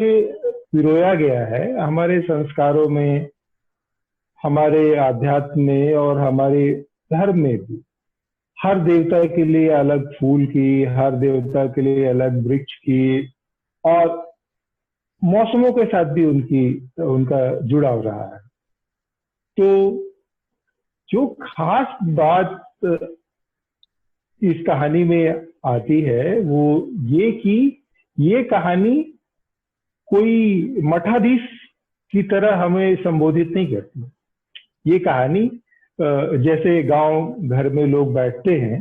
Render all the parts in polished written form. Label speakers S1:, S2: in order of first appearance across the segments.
S1: पिरोया गया है हमारे संस्कारों में, हमारे आध्यात्म में और हमारे धर्म में भी। हर देवता के लिए अलग फूल की, हर देवता के लिए अलग वृक्ष की, और मौसमों के साथ भी उनका जुड़ाव रहा है। तो जो खास बात इस कहानी में आती है वो ये कि ये कहानी कोई मठाधीश की तरह हमें संबोधित नहीं करती। ये कहानी जैसे गांव घर में लोग बैठते हैं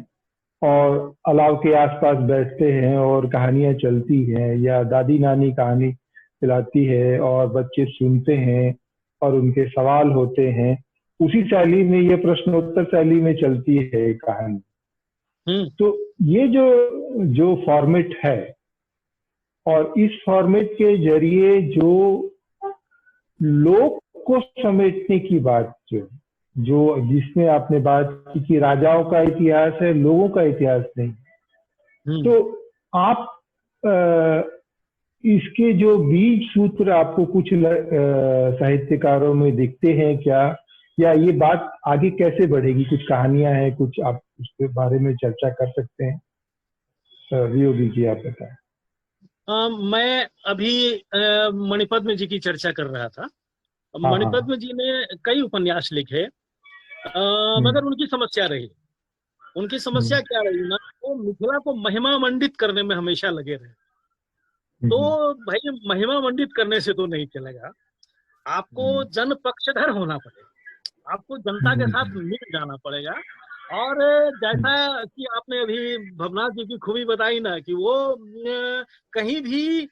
S1: और अलाव के आसपास बैठते हैं और कहानियां चलती हैं, या दादी नानी कहानी चलाती है और बच्चे सुनते हैं और उनके सवाल होते हैं, उसी शैली में, ये प्रश्नोत्तर शैली में चलती है कहानी। तो ये जो जो फॉर्मेट है, और इस फॉर्मेट के जरिए जो लोग को समेटने की बात जो जिसमें आपने बात की कि राजाओं का इतिहास है, लोगों का इतिहास नहीं। तो आप इसके जो बीज सूत्र आपको कुछ साहित्यकारों में दिखते हैं क्या, या ये बात आगे कैसे बढ़ेगी? कुछ कहानियां हैं, कुछ आप उसके बारे में चर्चा कर सकते हैं। वियोगी जी आप बताएं।
S2: मैं अभी मणिपद्म जी की चर्चा कर रहा था। मणिपद्म जी ने कई उपन्यास लिखे, मगर उनकी समस्या रही। उनकी समस्या क्या रही ना, वो मिथिला को महिमा मंडित करने में हमेशा लगे रहे। तो भाई महिमा मंडित करने से तो नहीं चलेगा, आपको जन पक्षधर होना पड़ेगा, आपको जनता के साथ मिल जाना पड़ेगा। और जैसा कि आपने अभी भवनाथ जी की खूबी बताई ना कि वो कहीं भी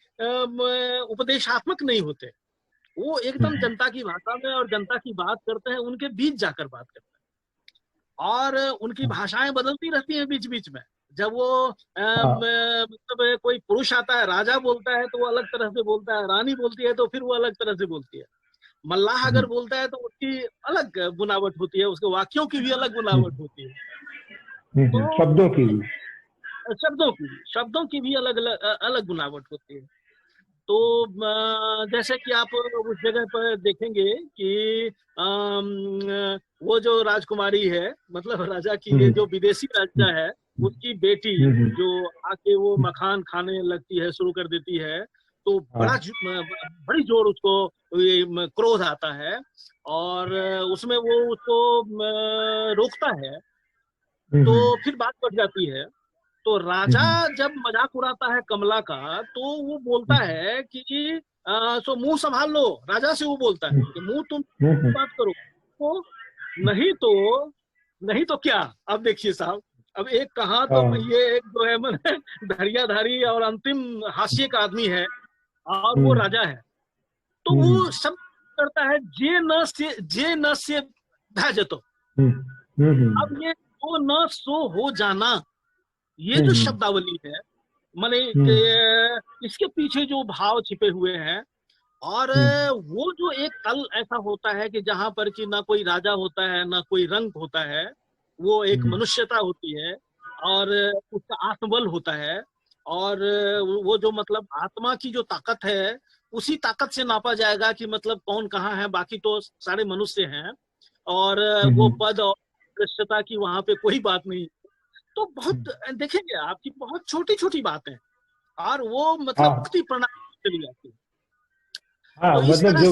S2: उपदेशात्मक नहीं होते, वो एकदम जनता की भाषा में और जनता की बात करते हैं, उनके बीच जाकर बात करते हैं। और उनकी भाषाएं बदलती रहती हैं बीच बीच में। जब वो मतलब कोई पुरुष आता है, राजा बोलता है तो वो अलग तरह से बोलता है, रानी बोलती है तो फिर वो अलग तरह से बोलती है, मल्लाह अगर बोलता है तो उसकी अलग बुनावट होती है, उसके वाक्यों की भी अलग बुनावट होती है। तो शब्दों की भी अलग अलग बुनावट होती है। तो जैसे कि आप उस जगह पर देखेंगे कि वो जो राजकुमारी है, मतलब राजा की ये जो विदेशी राजा है, उसकी बेटी जो आके वो मखान खाने लगती है, शुरू कर देती है, तो बड़ी जोर उसको क्रोध आता है और उसमें वो उसको रोकता है। तो फिर बात बढ़ जाती है। तो राजा जब मजाक उड़ाता है कमला का, तो वो बोलता है कि सो मुंह संभाल लो। राजा से वो बोलता है कि मुंह तुम बात करो, तो नहीं तो क्या। अब देखिए साहब, अब एक कहा तो ये एक जो है मैंने धैर्यधारी और अंतिम हास्य का आदमी है और वो राजा है, तो वो सब करता है जे न से धाजतो। अब ये तो न सो हो जाना, ये जो शब्दावली है, माने इसके पीछे जो भाव छिपे हुए हैं। और वो जो एक कल ऐसा होता है कि जहां पर कि ना कोई राजा होता है, ना कोई रंग होता है, वो एक मनुष्यता होती है और उसका आत्मबल होता है। और वो जो मतलब आत्मा की जो ताकत है, उसी ताकत से नापा जाएगा कि मतलब कौन कहाँ है, बाकी तो सारे मनुष्य हैं। और वो पद और मनुष्यता की वहां पे कोई बात नहीं। तो बहुत देखेंगे आपकी बहुत छोटी छोटी बातें, और वो मतलब उक्ति प्रणाली चली जाती है।
S1: हाँ,
S2: तो
S1: मतलब जो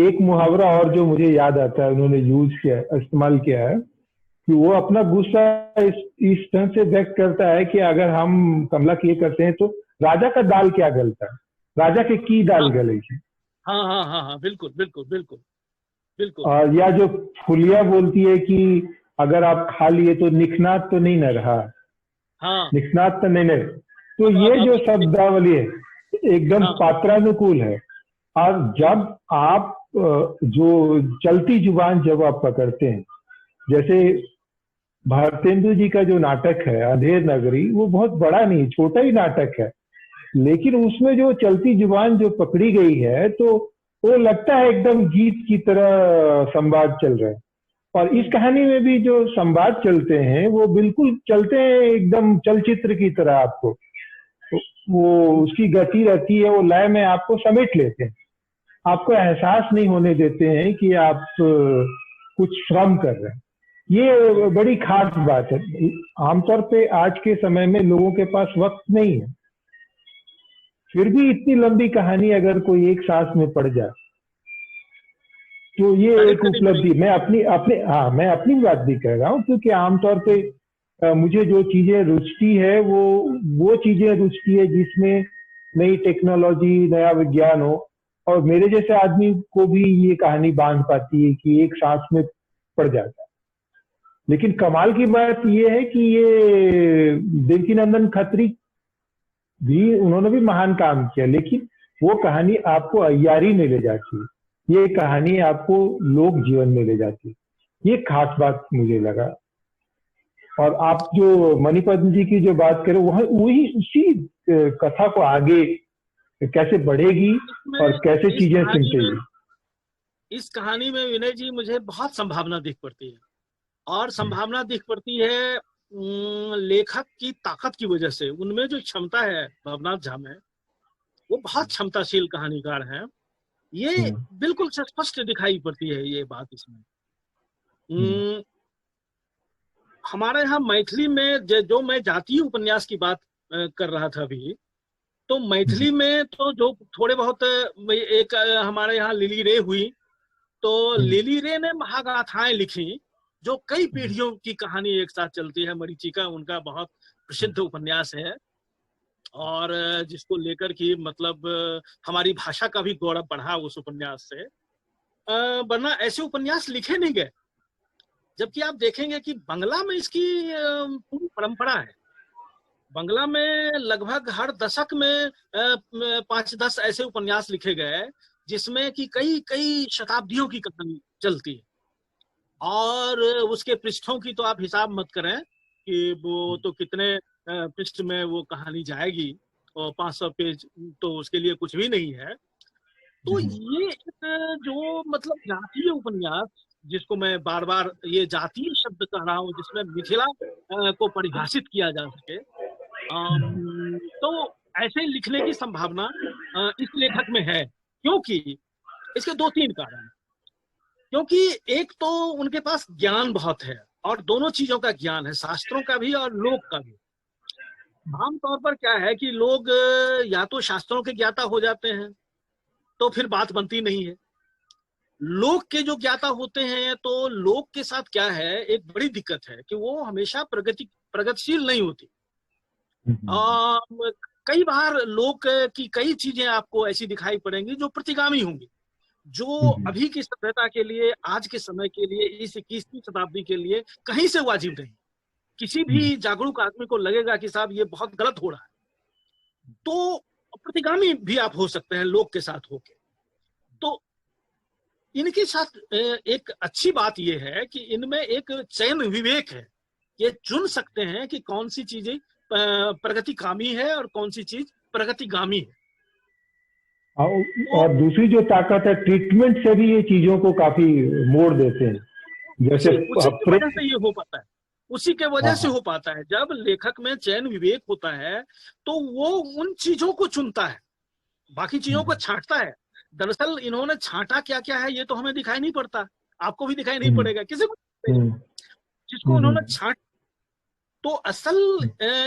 S1: एक मुहावरा और जो मुझे याद आता है, उन्होंने यूज किया, इस्तेमाल किया है, कि वो अपना गुस्सा इस ढंग से व्यक्त करता है कि अगर हम कमला की करते हैं तो राजा का दाल क्या गलता है, राजा के की दाल गलेगी।
S2: हाँ हाँ हाँ हाँ, बिल्कुल बिल्कुल बिल्कुल बिल्कुल।
S1: और या जो फुलिया बोलती है कि अगर आप खा लिए तो निखनात तो नहीं न रहा,
S2: हाँ,
S1: निखनात तो नहीं न। तो ये जो शब्दावली है एकदम पात्रानुकूल है। और जब आप जो चलती जुबान जब आप पकड़ते हैं, जैसे भारतेंदु जी का जो नाटक है अंधेर नगरी, वो बहुत बड़ा नहीं, छोटा ही नाटक है, लेकिन उसमें जो चलती जुबान जो पकड़ी गई है, तो वो लगता है एकदम गीत की तरह संवाद चल रहे हैं। और इस कहानी में भी जो संवाद चलते हैं वो बिल्कुल चलते हैं एकदम चलचित्र की तरह। आपको तो वो उसकी गति रहती है, वो लय में आपको समेट लेते हैं, आपको एहसास नहीं होने देते हैं कि आप कुछ श्रम कर रहे हैं। ये बड़ी खास बात है। आमतौर पे आज के समय में लोगों के पास वक्त नहीं है, फिर भी इतनी लंबी कहानी अगर कोई एक सांस में पड़ जाए तो ये
S2: तारीफ
S1: एक
S2: करनी
S1: उपलब्धि।
S2: पड़ेगी।
S1: मैं अपनी अपने हाँ, मैं अपनी बात भी कर रहा हूँ, क्योंकि आमतौर पे मुझे जो चीजें रुचती है वो चीजें रुचती है जिसमें नई टेक्नोलॉजी, नया विज्ञान हो, और मेरे जैसे आदमी को भी ये कहानी बांध पाती है कि एक सांस में पड़ जाता है। लेकिन कमाल की बात ये है कि ये देवकीनंदन खत्री भी, उन्होंने भी महान काम किया, लेकिन वो कहानी आपको अय्यारी में ले जाती है, ये कहानी आपको लोक जीवन में ले जाती है। ये खास बात मुझे लगा। और आप जो मणिपद्म जी की जो बात करें, वह वही उसी कथा को आगे कैसे बढ़ेगी
S2: इसमें
S1: और कैसे
S2: इस
S1: चीजें
S2: कहानी में
S1: सिमटेगी।
S2: इस कहानी में विनय जी मुझे बहुत संभावना दिख पड़ती है, और संभावना दिख पड़ती है लेखक की ताकत की वजह से। उनमें जो क्षमता है भवनाथ झा में, वो बहुत क्षमताशील कहानीकार हैं। ये
S1: हम्म,
S2: बिल्कुल स्पष्ट दिखाई पड़ती है ये बात इसमें।
S1: हम्म,
S2: हम्म, हमारे यहाँ मैथिली में जो मैं जातीय उपन्यास की बात कर रहा था अभी, तो
S1: हम्म,
S2: मैथिली में तो जो थोड़े बहुत एक हमारे यहाँ लिली रे हुई, तो
S1: हम्म,
S2: लिली रे ने महागाथाएं लिखी जो कई पीढ़ियों की कहानी एक साथ चलती है। मरीचिका उनका बहुत प्रसिद्ध उपन्यास है, और जिसको लेकर कि मतलब हमारी भाषा का भी गौरव बढ़ा उस उपन्यास से। वरना ऐसे उपन्यास लिखे नहीं गए। जबकि आप देखेंगे कि बंगला में इसकी पूरी परंपरा है। बंगला में लगभग हर दशक में 5-10 ऐसे उपन्यास लिखे गए जिसमें कि कई कई शताब्दियों की कहानी चलती है। और उसके पृष्ठों की तो आप हिसाब मत करें कि वो तो कितने पृष्ठ में वो कहानी जाएगी, और 500 पेज तो उसके लिए कुछ भी नहीं है। तो
S1: हम्म,
S2: ये एक जो मतलब जातीय उपन्यास, जिसको मैं बार बार ये जातीय शब्द कह रहा हूँ, जिसमें मिथिला को परिभाषित किया जा सके, तो ऐसे लिखने की संभावना इस लेखक में है। क्योंकि इसके 2-3 कारण हैं। क्योंकि एक तो उनके पास ज्ञान बहुत है, और दोनों चीजों का ज्ञान है, शास्त्रों का भी और लोक का भी। आमतौर पर क्या है कि लोग या तो शास्त्रों के ज्ञाता हो जाते हैं, तो फिर बात बनती नहीं है। लोक के जो ज्ञाता होते हैं, तो लोक के साथ क्या है, एक बड़ी दिक्कत है कि वो हमेशा प्रगतिशील नहीं होती।
S1: हम्म,
S2: आ, कई बार लोक की कई चीजें आपको ऐसी दिखाई पड़ेंगी जो प्रतिगामी होंगी, जो
S1: हम्म,
S2: अभी की सभ्यता के लिए, आज के समय के लिए, इस 21वीं शताब्दी के लिए कहीं से वाजिब नहीं। किसी
S1: हम्म,
S2: भी जागरूक आदमी को लगेगा कि साहब ये बहुत गलत हो रहा है। तो प्रतिगामी भी आप हो सकते हैं लोक के साथ होके। तो इनके साथ एक अच्छी बात यह है कि इनमें एक चयन विवेक है। ये चुन सकते हैं कि कौन सी चीजें प्रगतिकामी है और कौन सी चीज प्रगतिगामी है। तो
S1: और दूसरी जो ताकत है, ट्रीटमेंट से भी ये चीजों को काफी मोड़ देते हैं। जैसे
S2: उसी उसी की वजह
S1: प्रेम।
S2: से ये हो पाता है। उसी के
S1: हाँ,
S2: वजह से
S1: हाँ,
S2: हो पाता है, जब लेखक में चयन विवेक होता है तो वो उन चीजों को चुनता है, बाकी चीजों को
S1: हम्म,
S2: छांटता है। दरअसल इन्होंने छांटा क्या क्या है ये तो हमें दिखाई नहीं पड़ता, आपको भी दिखाई नहीं
S1: हम्म,
S2: पड़ेगा, किसी को नहीं।
S1: हम्म,
S2: जिसको
S1: हम्म,
S2: उन्होंने छांट, तो असल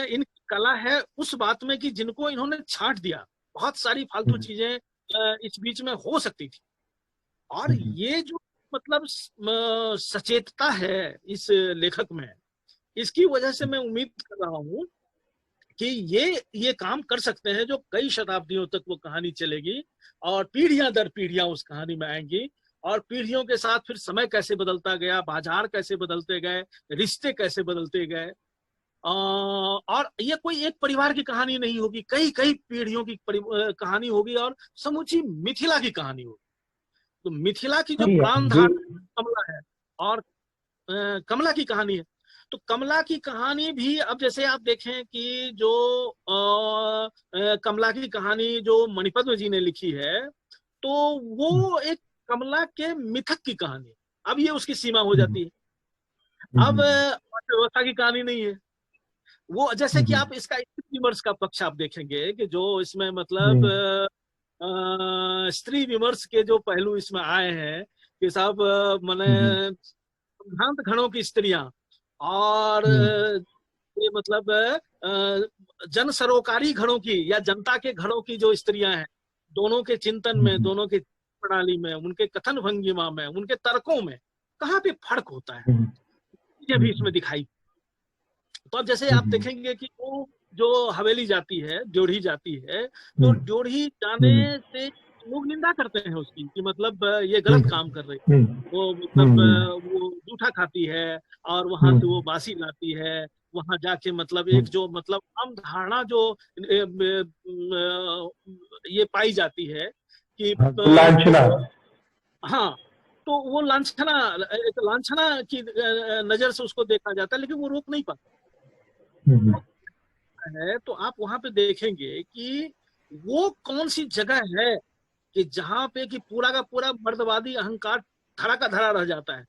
S2: इनकी कला है उस बात में कि जिनको इन्होंने छांट दिया, बहुत सारी फालतू
S1: हम्म,
S2: चीजें इस बीच में हो सकती थी। और
S1: हम्म,
S2: ये जो मतलब सचेतता है इस लेखक में, इसकी वजह से मैं उम्मीद कर रहा हूँ कि ये काम कर सकते हैं, जो कई शताब्दियों तक वो कहानी चलेगी, और पीढ़ियां दर पीढ़ियां उस कहानी में आएंगी। और पीढ़ियों के साथ फिर समय कैसे बदलता गया, बाजार कैसे बदलते गए, रिश्ते कैसे बदलते गए। और ये कोई एक परिवार की कहानी नहीं होगी, कई कई पीढ़ियों की कहानी होगी, और समूची मिथिला की कहानी होगी। तो मिथिला की जो
S1: नहीं
S2: प्राण
S1: जो
S2: धार कमला है, और कमला की कहानी है। तो कमला की कहानी भी, अब जैसे आप देखें कि जो कमला की कहानी जो मणिपद्म जी ने लिखी है, तो वो एक कमला के मिथक की कहानी है। अब ये उसकी सीमा हो
S1: हम्म,
S2: जाती है। अब
S1: हम्म,
S2: अर्थव्यवस्था की कहानी नहीं है, वो जैसे कि आप इसका विमर्श का पक्ष आप देखेंगे कि जो इसमें मतलब स्त्री विमर्श के जो पहलू इसमें आए हैं कि साहब माने भ्रांत घड़ों की स्त्रियां और ये मतलब जन सरोकारी घड़ों की या जनता के घड़ों की जो स्त्रियां हैं, दोनों के चिंतन में, दोनों के प्रणाली में, उनके कथन भंगिमा में, उनके तर्कों में कहाँ पे फर्क होता है, ये भी इसमें दिखाई। तो अब जैसे आप देखेंगे कि वो जो हवेली जाती है, ड्योढ़ी जाती है, तो ड्योढ़ी जाने से लोग निंदा करते हैं उसकी कि मतलब ये गलत काम कर रही है, वो मतलब वो जूठा खाती है और वहां से वो बासी लाती है, वहां जाके मतलब एक जो मतलब आम धारणा जो ये पाई जाती है कि
S1: लांछना,
S2: हाँ, तो वो लांछना, एक लांछना की नजर से उसको देखा जाता है, लेकिन वो रोक नहीं पाता है। तो आप वहां पे देखेंगे कि वो कौन सी जगह है कि जहां पे कि पूरा का पूरा मर्दवादी अहंकार धरा का धरा रह जाता है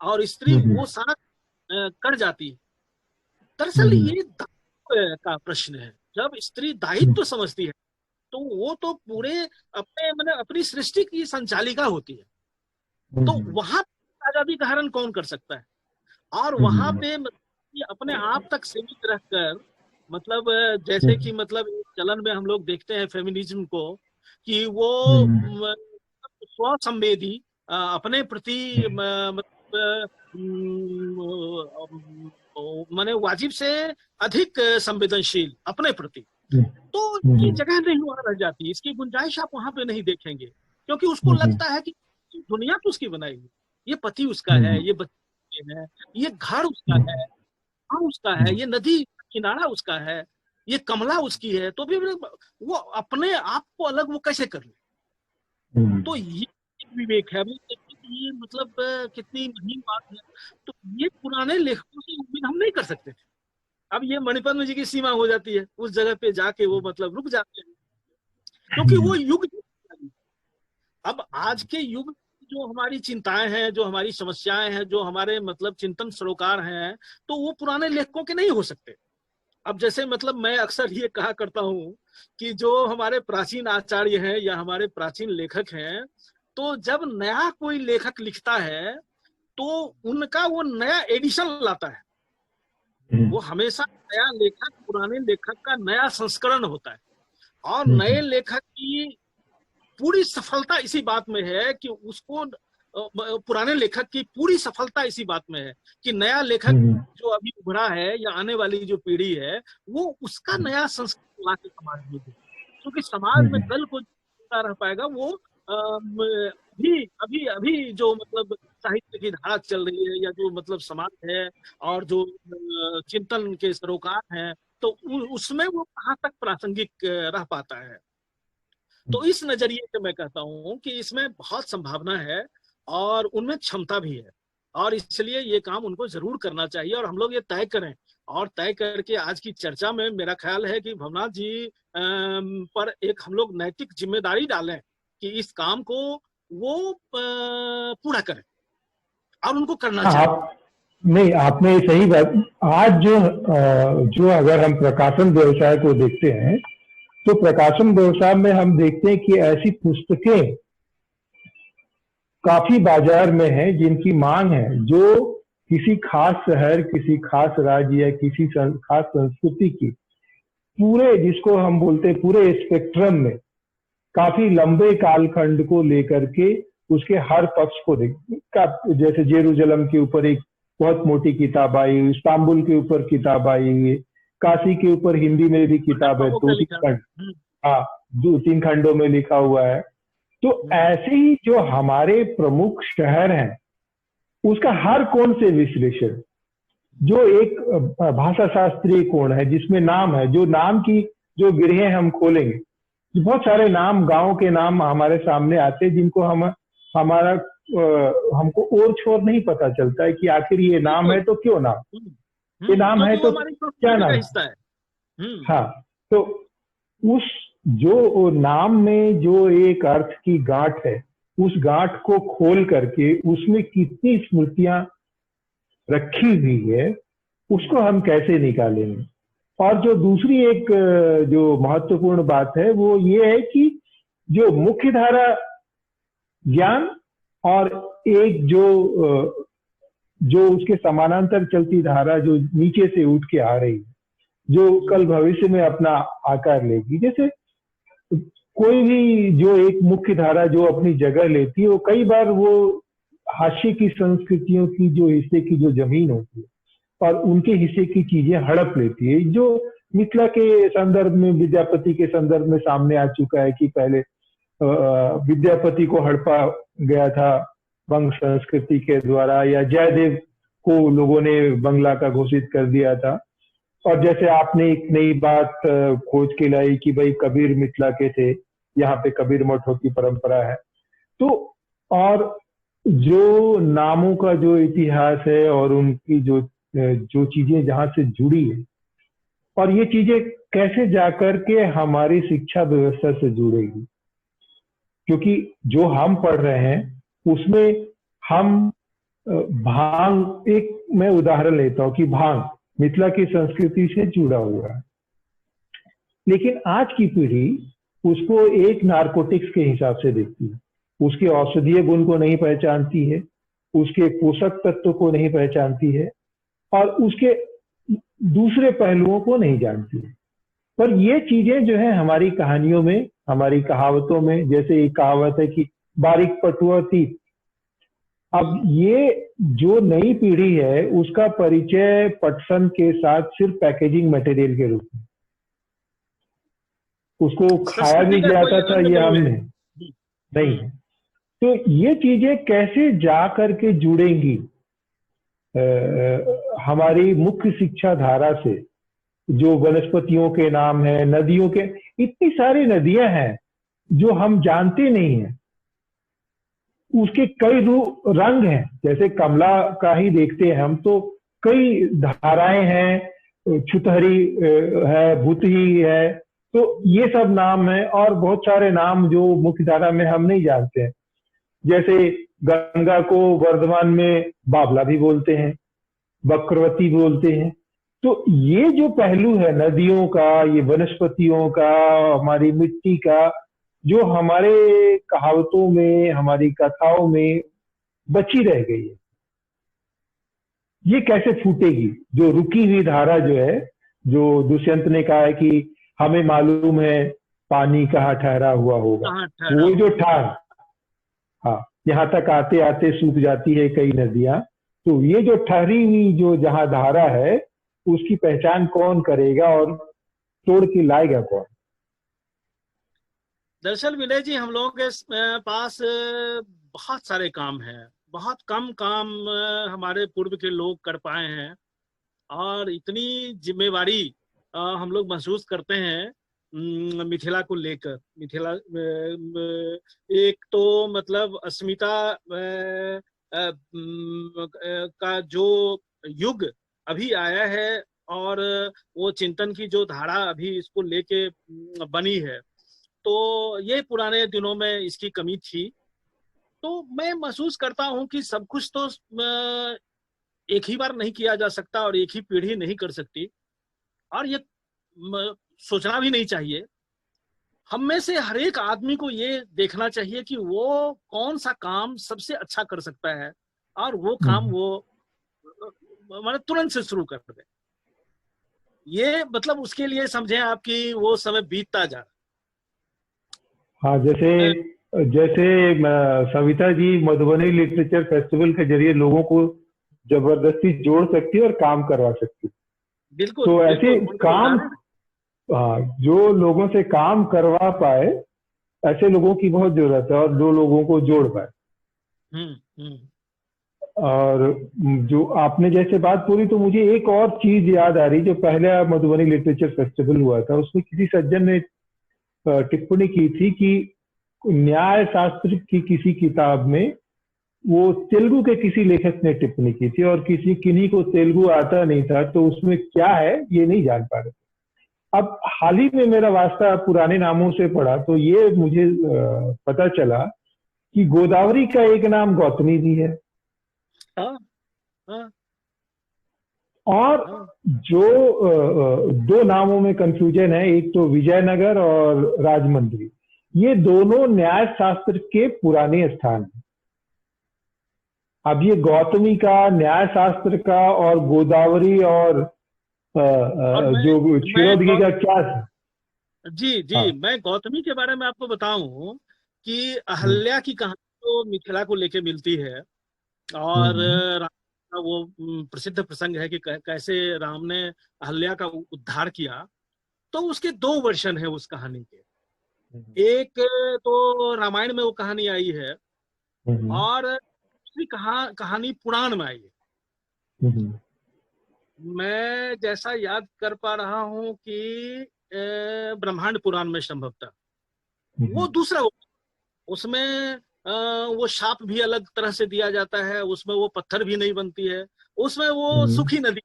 S2: और स्त्री वो सारा कर जाती है। दरअसल ये दायित्व का प्रश्न है। जब स्त्री दायित्व समझती है तो वो तो पूरे अपने मतलब अपनी सृष्टि की संचालिका होती है। तो वहां आजादी का हरण कौन कर सकता है? और वहां पे अपने आप तक सीमित रहकर मतलब जैसे कि मतलब चलन में हम लोग देखते हैं फेमिनिज्म को कि वो स्वसंवेदी, अपने प्रति माने वाजिब से अधिक संवेदनशील अपने प्रति, तो ये जगह नहीं वहां रह जाती, इसकी गुंजाइश आप वहां पे नहीं देखेंगे, क्योंकि उसको लगता है कि दुनिया तो उसकी बनाएगी, ये पति उसका है, ये बच्चे हैं, ये घर उसका है, उसका है, ये नदी किनारा उसका है, ये कमला उसकी है, तो भी वो अपने आप को अलग वो कैसे कर ले? तो ये विवेक है। ये मतलब कितनी महीन बात है। तो ये पुराने लेखकों से उम्मीद हम नहीं कर सकते थे। अब ये मणिपद्म जी की सीमा हो जाती है, उस जगह पे जाके वो मतलब रुक जाते हैं, क्योंकि वो युग। अब आज के युग जो हमारी चिंताएं हैं, जो हमारी समस्याएं हैं, जो हमारे मतलब चिंतन सरोकार हैं, तो वो पुराने लेखकों के नहीं हो सकते। अब जैसे मतलब मैं अक्सर ये कहा करता हूं कि जो हमारे प्राचीन आचार्य हैं या हमारे प्राचीन लेखक हैं, तो जब नया कोई लेखक लिखता है तो उनका वो नया एडिशन लाता है। वो हमेशा नया लेखक पुराने लेखक का नया संस्करण होता है। और नए लेखक की पूरी सफलता इसी बात में है कि उसको पुराने लेखक की पूरी सफलता इसी बात में है कि नया लेखक जो अभी उभरा है या आने वाली जो पीढ़ी है वो उसका नया संस्कार ला के समाज में दे, क्योंकि समाज में कल को रह पाएगा वो अभी जो मतलब साहित्य की धारा चल रही है या जो मतलब समाज है और जो चिंतन के सरोकार हैं, तो उसमें वो कहाँ तक प्रासंगिक रह पाता है। तो इस नजरिए से मैं कहता हूं कि इसमें बहुत संभावना है और उनमें क्षमता भी है, और इसलिए ये काम उनको जरूर करना चाहिए और हम लोग ये तय करें। और तय करके आज की चर्चा में मेरा ख्याल है कि भवनाथ जी पर एक हम लोग नैतिक जिम्मेदारी डालें कि इस काम को वो पूरा करें और उनको करना चाहिए।
S1: नहीं, आपने सही बात। आज जो अगर हम प्रकाशन व्यवसाय को देखते हैं तो प्रकाशन व्यवसाय में हम देखते हैं कि ऐसी पुस्तकें काफी बाजार में हैं जिनकी मांग है, जो किसी खास शहर, किसी खास राज्य या किसी खास संस्कृति की पूरे, जिसको हम बोलते हैं पूरे स्पेक्ट्रम में काफी लंबे कालखंड को लेकर के उसके हर पक्ष को जैसे जेरूसलम के ऊपर एक बहुत मोटी किताब आई, इस्तांबुल के ऊपर किताब आई, काशी के ऊपर हिंदी में भी किताब है, 2-3 खंड, हाँ 2-3 खंडों में लिखा हुआ है। तो ऐसे ही जो हमारे प्रमुख शहर हैं उसका हर कोण से विश्लेषण, जो एक भाषा शास्त्रीय कोण है जिसमें नाम है, जो नाम की जो गिरहें हम खोलेंगे, बहुत सारे नाम, गांव के नाम हमारे सामने आते हैं जिनको हमको और छोर नहीं पता चलता है कि आखिर ये नाम है तो क्यों नाम, ये नाम है तो क्या नाम है। हाँ, तो उस जो नाम में जो एक अर्थ की गांठ है, उस गांठ को खोल करके उसमें कितनी स्मृतियां रखी हुई है उसको हम कैसे निकालेंगे। और जो दूसरी एक जो महत्वपूर्ण बात है वो ये है कि जो मुख्य धारा ज्ञान और एक जो उसके समानांतर चलती धारा जो नीचे से उठ के आ रही है, जो कल भविष्य में अपना आकार लेगी। जैसे कोई भी जो एक मुख्य धारा जो अपनी जगह लेती है, वो कई बार वो हास्य की संस्कृतियों की जो हिस्से की जो जमीन होती है और उनके हिस्से की चीजें हड़प लेती है, जो मिथिला के संदर्भ में, विद्यापति के संदर्भ में सामने आ चुका है कि पहले विद्यापति को हड़पा गया था बंग संस्कृति के द्वारा, या जयदेव को लोगों ने बंगला का घोषित कर दिया था। और जैसे आपने एक नई बात खोज के लाई कि भाई कबीर मिथिला के थे, यहाँ पे कबीर मठों की परंपरा है। तो और जो नामों का जो इतिहास है और उनकी जो चीजें जहां से जुड़ी है, और ये चीजें कैसे जाकर के हमारी शिक्षा व्यवस्था से जुड़ेगी, क्योंकि जो हम पढ़ रहे हैं उसमें हम भांग, एक मैं उदाहरण लेता हूं कि भांग मिथिला की संस्कृति से जुड़ा हुआ है, लेकिन आज की पीढ़ी उसको एक नारकोटिक्स के हिसाब से देखती है, उसके औषधीय गुण को नहीं पहचानती है, उसके पोषक तत्व को नहीं पहचानती है और उसके दूसरे पहलुओं को नहीं जानती है। पर ये चीजें जो है हमारी कहानियों में, हमारी कहावतों में, जैसे एक कहावत है कि बारीक पटुआ तीत, अब ये जो नई पीढ़ी है उसका परिचय पटसन के साथ सिर्फ पैकेजिंग मटेरियल के रूप में, उसको खाया भी जाता था, ये हमने नहीं। तो ये चीजें कैसे जा करके जुड़ेंगी हमारी मुख्य शिक्षा धारा से, जो वनस्पतियों के नाम है, नदियों के, इतनी सारी नदियां हैं जो हम जानते नहीं हैं, उसके कई रंग हैं। जैसे कमला का ही देखते हैं हम तो कई धाराएं हैं, छुतहरी है, भूतही है, तो ये सब नाम है और बहुत सारे नाम जो मुख्य धारा में हम नहीं जानते हैं। जैसे गंगा को वर्धमान में बाबला भी बोलते हैं, बक्रवती बोलते हैं। तो ये जो पहलू है नदियों का, ये वनस्पतियों का, हमारी मिट्टी का, जो हमारे कहावतों में, हमारी कथाओं में बची रह गई है, ये कैसे फूटेगी? जो रुकी हुई धारा जो है, जो दुष्यंत ने कहा है कि हमें मालूम है पानी कहाँ ठहरा हुआ होगा, वो जो ठार, हाँ, यहाँ तक आते आते सूख जाती है कई नदियां, तो ये जो ठहरी हुई जो जहां धारा है उसकी पहचान कौन करेगा और तोड़ के लाएगा कौन?
S2: दरअसल विनय जी, हम लोगों के पास बहुत सारे काम हैं, बहुत कम काम हमारे पूर्व के लोग कर पाए हैं, और इतनी जिम्मेवारी हम लोग महसूस करते हैं मिथिला को लेकर। मिथिला एक तो मतलब अस्मिता का जो युग अभी आया है, और वो चिंतन की जो धारा अभी इसको लेके बनी है, तो ये पुराने दिनों में इसकी कमी थी। तो मैं महसूस करता हूं कि सब कुछ तो एक ही बार नहीं किया जा सकता और एक ही पीढ़ी नहीं कर सकती, और ये सोचना भी नहीं चाहिए। हम में से हर एक आदमी को ये देखना चाहिए कि वो कौन सा काम सबसे अच्छा कर सकता है, और वो काम वो मतलब तुरंत से शुरू कर दे। ये मतलब उसके लिए समझें आप कि वो समय बीतता जा रहा।
S1: हाँ, जैसे सविता जी मधुबनी लिटरेचर फेस्टिवल के जरिए लोगों को जबरदस्ती जोड़ सकती है और काम करवा सकती है।
S2: बिल्कुल।
S1: तो ऐसे काम, हाँ, जो लोगों से काम करवा पाए, ऐसे लोगों की बहुत जरूरत है, और जो लोगों को जोड़ पाए। और जो आपने जैसे बात पूरी, तो मुझे एक और चीज याद आ रही, जो पहले मधुबनी लिटरेचर फेस्टिवल हुआ था, उसमें किसी सज्जन ने टिप्पणी की थी कि न्याय शास्त्र की किसी किताब में, वो तेलुगु के किसी लेखक ने टिप्पणी की थी, और किन्हीं को तेलुगु आता नहीं था, तो उसमें क्या है ये नहीं जान पा रहे। अब हाल ही में मेरा वास्ता पुराने नामों से पड़ा, तो ये मुझे पता चला कि गोदावरी का एक नाम गौतमी भी है।
S2: हाँ, हाँ।
S1: और जो दो नामों में कंफ्यूजन है, एक तो विजयनगर और राजमंद्री, ये दोनों न्याय शास्त्र के पुराने स्थान हैं। अब ये गौतमी का, न्याय शास्त्र का और गोदावरी और जो क्षीरोदगी का क्या है?
S2: जी जी,
S1: हाँ।
S2: मैं गौतमी के बारे में आपको बताऊं कि अहल्या की कहानी तो मिथिला को लेके मिलती है, और राम का वो प्रसिद्ध प्रसंग है कि कैसे राम ने अहल्या का उद्धार किया। तो उसके दो वर्जन है उस कहानी के। एक तो रामायण में वो कहानी आई है, और दूसरी कहानी पुराण में आई है। मैं जैसा याद कर पा रहा हूं कि ब्रह्मांड पुराण में संभवतः वो दूसरा, उसमें वो शाप भी अलग तरह से दिया जाता है, उसमें वो पत्थर भी नहीं बनती है, उसमें वो सूखी नदी,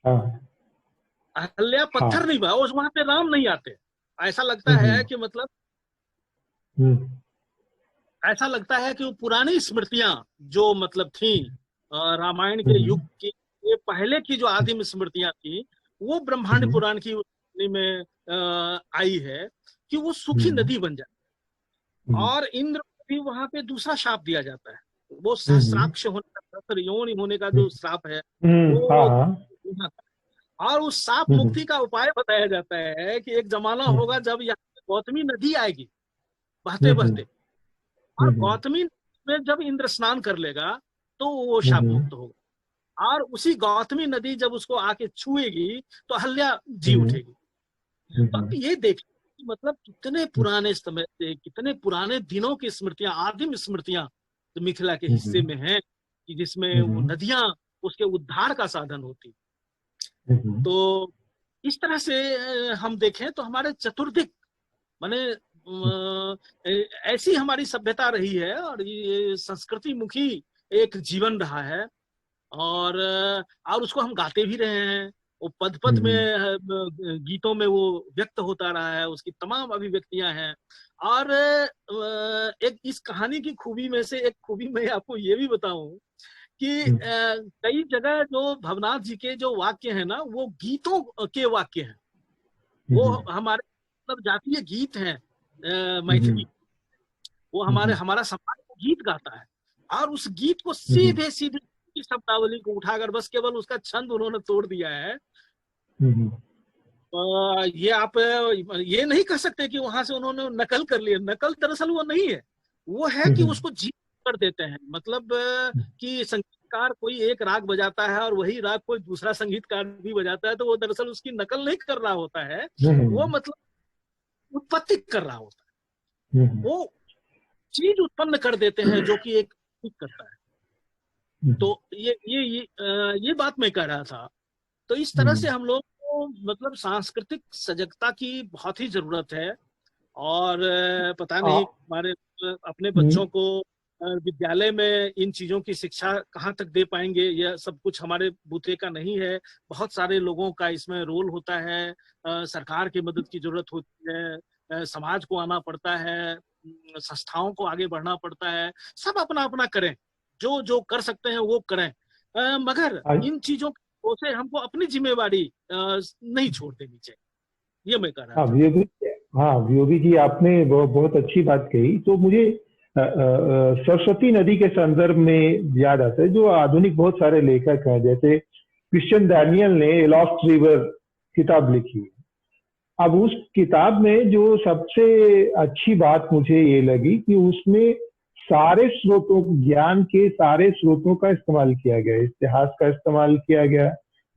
S2: अहल्या पत्थर नहीं बना, वहां पे राम नहीं आते। ऐसा लगता है कि मतलब ऐसा लगता है कि वो पुरानी स्मृतियां जो मतलब थी रामायण के युग की, ये पहले की जो आदिम स्मृतियां थी, वो ब्रह्मांड पुराण की में आई है कि वो सूखी नदी बन जाए, और इंद्र को भी वहां पे दूसरा श्राप दिया जाता है। वो सहस्राक्ष होने का, योनि होने का जो श्राप है वो, और उस श्राप मुक्ति का उपाय बताया जाता है कि एक जमाना होगा जब यहाँ गौतमी नदी आएगी बहते बहते, और गौतमी में जब इंद्र स्नान कर लेगा तो वो शाप मुक्त होगा, और उसी गौतमी नदी जब उसको आके छुएगी तो अहल्या जी उठेगी। तो अब ये देखिए मतलब कितने पुराने समय से, कितने पुराने दिनों की स्मृतियां, आदिम स्मृतियां तो मिथिला के हिस्से में हैं, कि जिसमें वो नदियां उसके उद्धार का साधन होती। तो इस तरह से हम देखें तो हमारे चतुर्दिक माने ऐसी हमारी सभ्यता रही है, और ये संस्कृति मुखी एक जीवन रहा है, और उसको हम गाते भी रहे हैं। वो पद पद में गीतों में वो व्यक्त होता रहा है, उसकी तमाम अभिव्यक्तियां हैं। और एक इस कहानी की खूबी में से एक खूबी मैं आपको ये भी बताऊं कि कई जगह जो भवनाथ जी के जो वाक्य है ना, वो गीतों के वाक्य हैं, वो हमारे मतलब जातीय गीत हैं मैथिली, वो हमारा समाज गीत गाता है, और उस गीत को सीधे सीधे शब्दावली को उठाकर बस केवल उसका छंद उन्होंने तोड़ दिया है। ये आप ये नहीं कह सकते कि वहां से उन्होंने नकल कर लिया, नकल दरअसल वो नहीं है, वो है कि उसको जीत कर देते हैं। मतलब कि संगीतकार कोई एक राग बजाता है और वही राग कोई दूसरा संगीतकार भी बजाता है, तो वो दरअसल उसकी नकल नहीं कर रहा होता है, वो मतलब उत्पत्ति कर रहा होता है, वो चीज उत्पन्न कर देते हैं जो कि एक करता है। तो ये बात मैं कह रहा था। तो इस तरह से हम लोग को मतलब सांस्कृतिक सजगता की बहुत ही जरूरत है, और पता नहीं हमारे अपने बच्चों को विद्यालय में इन चीजों की शिक्षा कहाँ तक दे पाएंगे, यह सब कुछ हमारे बूते का नहीं है। बहुत सारे लोगों का इसमें रोल होता है, सरकार की मदद की जरूरत होती है, समाज को आना पड़ता है, संस्थाओं को आगे बढ़ना पड़ता है, सब अपना अपना करें, जो जो कर सकते हैं वो करें, मगर इन चीजों से हमको अपनी जिम्मेवारी नहीं छोड़ देनी चाहिए, ये मैं कह रहा था।
S1: वियोगी जी आपने बहुत अच्छी बात कही। तो मुझे सरस्वती नदी के संदर्भ में याद आता है, जो आधुनिक बहुत सारे लेखक हैं, जैसे क्रिश्चियन डैनियल ने लॉस्ट रिवर किताब लिखी। अब उस किताब में जो सबसे अच्छी बात मुझे ये लगी कि उसमें सारे स्रोतों, ज्ञान के सारे स्रोतों का इस्तेमाल किया गया, इतिहास का इस्तेमाल किया गया,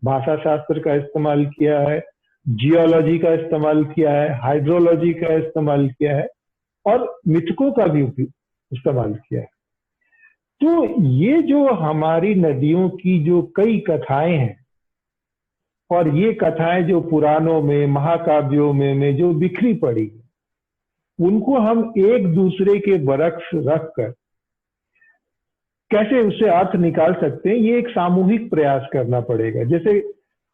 S1: भाषा शास्त्र का इस्तेमाल किया है, जियोलॉजी का इस्तेमाल किया है, हाइड्रोलॉजी का इस्तेमाल किया है, और मिथकों का भी इस्तेमाल किया है। तो ये जो हमारी नदियों की जो कई कथाएं हैं, और ये कथाएं जो पुराणों में, महाकाव्यों में जो बिखरी पड़ी, उनको हम एक दूसरे के बरक्स रखकर कैसे उससे अर्थ निकाल सकते हैं, ये एक सामूहिक प्रयास करना पड़ेगा। जैसे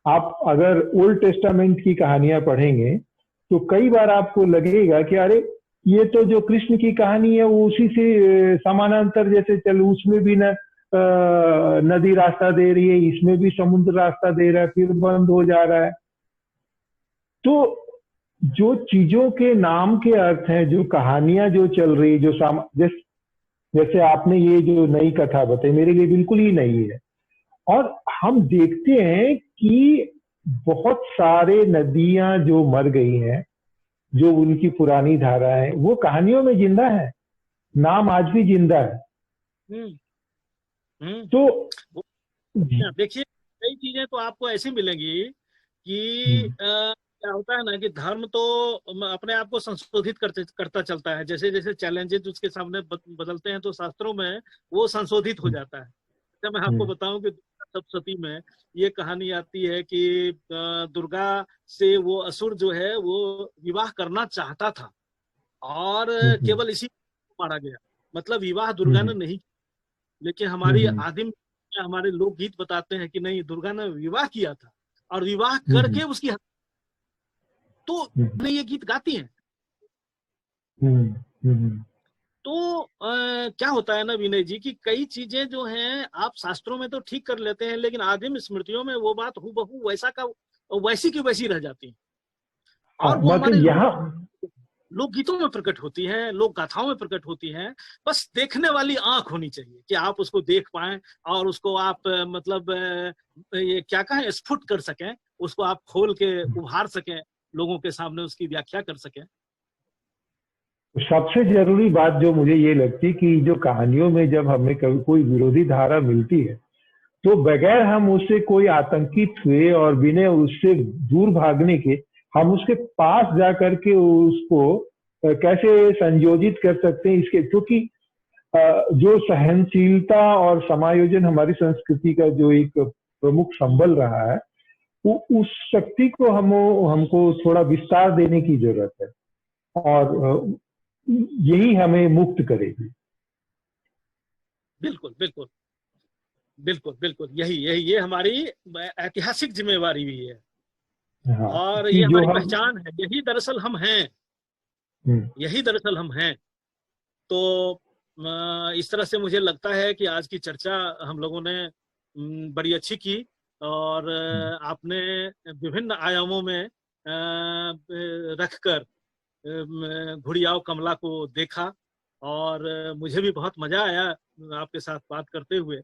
S1: आप अगर ओल्ड टेस्टामेंट की कहानियां पढ़ेंगे तो कई बार आपको लगेगा कि अरे ये तो जो कृष्ण की कहानी है वो उसी से समानांतर, जैसे चल उसमें भी ना नदी रास्ता दे रही है, इसमें भी समुद्र रास्ता दे रहा है, फिर बंद हो जा रहा है। तो जो चीजों के नाम के अर्थ हैं, जो कहानियां जो चल रही, जो जैसे आपने ये जो नई कथा बताई, मेरे लिए बिल्कुल ही नई है। और हम देखते हैं कि बहुत सारे नदियां जो मर गई हैं, जो उनकी पुरानी धारा है, वो कहानियों में जिंदा है, नाम आज भी जिंदा है।
S2: हम्म हम्म
S1: तो
S2: देखिए, कई चीजें तो आपको ऐसी मिलेंगी कि क्या होता है ना कि धर्म तो अपने आप को संशोधित करता चलता है। जैसे जैसे चैलेंजेस उसके सामने बदलते हैं तो शास्त्रों में वो संशोधित हो जाता है। जैसे मैं आपको बताऊं कि सप्तशती में ये कहानी आती है कि दुर्गा से वो असुर जो है वो विवाह करना चाहता था और केवल इसी मारा गया। मतलब विवाह दुर्गा ने नहीं, लेकिन हमारी आदिम हमारे लोकगीत बताते हैं कि नहीं, दुर्गा ने विवाह किया था और विवाह करके उसकी तो ये गीत गाती हैं। तो क्या होता है ना विनय जी कि कई चीजें जो हैं आप शास्त्रों में तो ठीक कर लेते हैं, लेकिन आदिम स्मृतियों में वो बात हूबहू वैसी की वैसी रह जाती है। और वो हमारे लोकगीतों में प्रकट होती है, लोक गाथाओं में प्रकट होती है। बस देखने वाली आंख होनी चाहिए कि आप उसको देख पाएं और उसको आप मतलब ये क्या कहें, स्फुट कर सकें, उसको आप खोल के उभार सकें, लोगों के सामने उसकी व्याख्या कर सकें।
S1: सबसे जरूरी बात जो मुझे ये लगती कि जो कहानियों में जब हमें कभी कोई विरोधी धारा मिलती है, तो बगैर हम उससे कोई आतंकित हुए और बिना उससे दूर भागने के, हम उसके पास जाकर के उसको कैसे संयोजित कर सकते हैं, इसके क्योंकि जो सहनशीलता और समायोजन हमारी संस्कृति का जो एक प्रमुख संबल रहा है, उस शक्ति को हमको थोड़ा विस्तार देने की जरूरत है, और यही हमें मुक्त करेगी।
S2: बिल्कुल बिल्कुल बिल्कुल बिल्कुल, यही यही ये हमारी ऐतिहासिक जिम्मेवारी भी है।
S1: हाँ,
S2: और ये हमारी पहचान है, यही दरअसल हम हैं, यही दरअसल हम हैं। तो इस तरह से मुझे लगता है कि आज की चर्चा हम लोगों ने बड़ी अच्छी की और आपने विभिन्न आयामों में रखकर घुड़ियाव कमला को देखा और मुझे भी बहुत मजा आया आपके साथ बात करते हुए।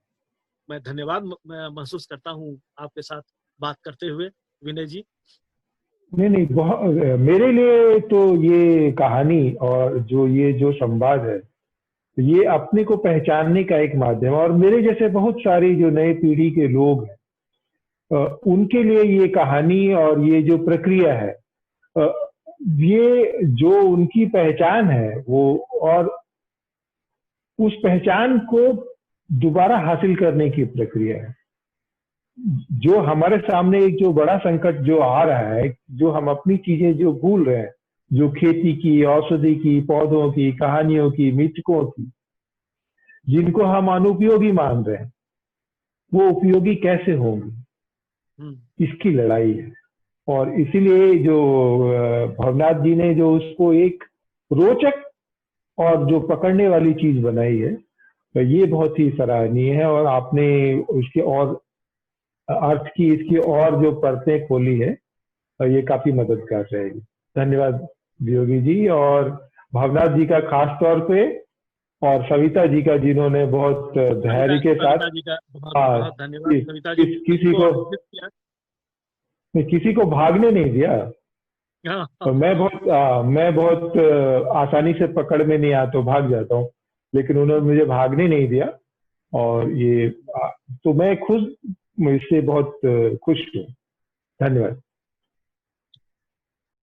S2: मैं धन्यवाद महसूस करता हूँ आपके साथ बात करते हुए विनय जी।
S1: नहीं, बहुत मेरे लिए तो ये कहानी और जो संवाद है, ये अपने को पहचानने का एक माध्यम है। और मेरे जैसे बहुत सारी जो नए पीढ़ी के लोग हैं, उनके लिए ये कहानी और ये जो प्रक्रिया है, ये जो उनकी पहचान है, वो और उस पहचान को दोबारा हासिल करने की प्रक्रिया है। जो हमारे सामने एक जो बड़ा संकट जो आ रहा है, जो हम अपनी चीजें जो भूल रहे हैं, जो खेती की, औषधि की, पौधों की, कहानियों की, मिथकों की, जिनको हम अनुपयोगी मान रहे हैं, वो उपयोगी कैसे होंगे, इसकी लड़ाई है। और इसीलिए जो भवनाथ जी ने जो उसको एक रोचक और जो पकड़ने वाली चीज बनाई है, तो ये बहुत ही सराहनीय है। और आपने उसके और अर्थ की इसकी और जो परतें खोली है, ये काफी मददगार रहेगी। धन्यवाद वियोगी जी, और भवनाथ जी का खास तौर पे, और सविता जी का, जिन्होंने बहुत धैर्य के साथ किसी को भागने नहीं दिया। तो मैं बहुत आसानी से पकड़ में नहीं आता, भाग जाता हूँ, लेकिन उन्होंने मुझे भागने नहीं दिया। और ये तो मैं खुद इससे बहुत खुश हूँ। धन्यवाद।